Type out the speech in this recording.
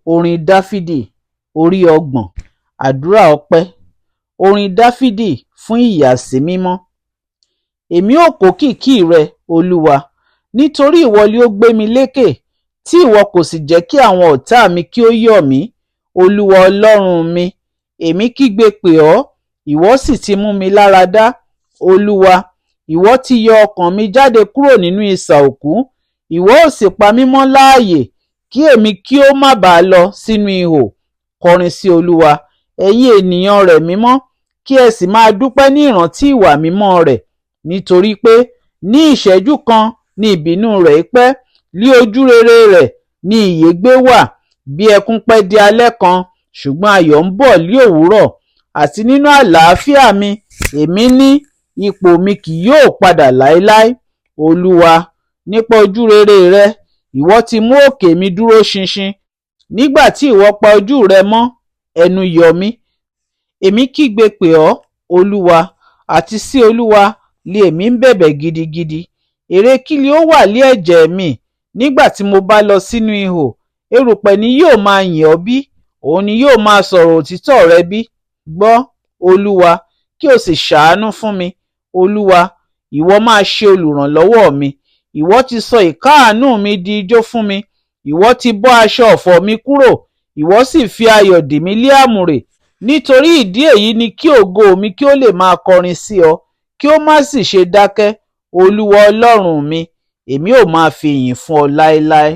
Orin Dáfídì orí 30. Àdúrà ọpẹ́. Orin Dáfídì fún ìyàsímímọ́. Èmi ó kókìkí rẹ, Olúwa, nítorí ìwọ ni ó gbé mi lékè, tí ìwọ kò sì jẹ́ kí àwọn ọ̀tá mi kí ó yọ̀ mí. Olúwa Ọlọ́run mi, èmi kígbe pè ọ́, ìwọ sì ti mú mi lára dá. Olúwa, ìwọ ti yọ ọkàn mi jáde kúrò nínú isà òkú, ìwọ ó sì pa mí mọ́ láàyè, kí èmi kí ó má bàa lọ sínú ihò. Kọrin sí Olúwa, ẹ̀yin ènìyàn rẹ̀ mímọ́, kí ẹ sì máa dúpẹ́ ní ìrántí ìwà mímọ́ rẹ̀. Nítorí pé ní ìṣẹ́jú kan ni ìbínú rẹ̀ pẹ́, lí ojú rere rẹ̀ ni ìyégbé wà. Bí ẹkún pẹ́ di alẹ́ kan, ṣùgbọ́n ayọ̀ ń bọ̀ lí òwúrọ̀. Àti nínú àlàáfíà mi, èmi ní ipò mi kì yóò padà láéláé. Olúwa, nípa ojú rere rẹ, ìwọ ti mú òkè mi dúró ṣinṣin. Nígbà tí ìwọ pa ojú rẹ mọ́, ẹnu yọ mí. Èmi kígbe pè ọ́, Olúwa, àti sí Olúwa li èmi ń bẹ̀bẹ̀ gidigidi. Èrè kí li ó wà lí ẹ̀jẹ̀ mi nígbà tí mo bá lọ sínú ihò? Erùpẹ̀ ni yóò máa yìn ọ́ bí? Òun ni yóò máa sọ̀rọ̀ òtítọ́ rẹ bí? Gbọ́, Olúwa, kí o sì ṣàánú fún mi. Olúwa, ìwọ máa ṣe olùrànlọ́wọ́ mi. Ìwọ ti sọ ìkáàánú mi di ijó fún mi. Ìwọ ti bọ́ aṣọ ọ̀fọ̀ mi kúrò, ìwọ sì fi ayọ̀ dì mí lé àmùrè. Nítorí ìdí èyí ni kí ògo mi kí ó lè máa kọrin sí ọ, kí ó má sì ṣe dákẹ́. Olúwa Ọlọ́run mi, èmi ó máa fi ìyìn fún ọ láéláé.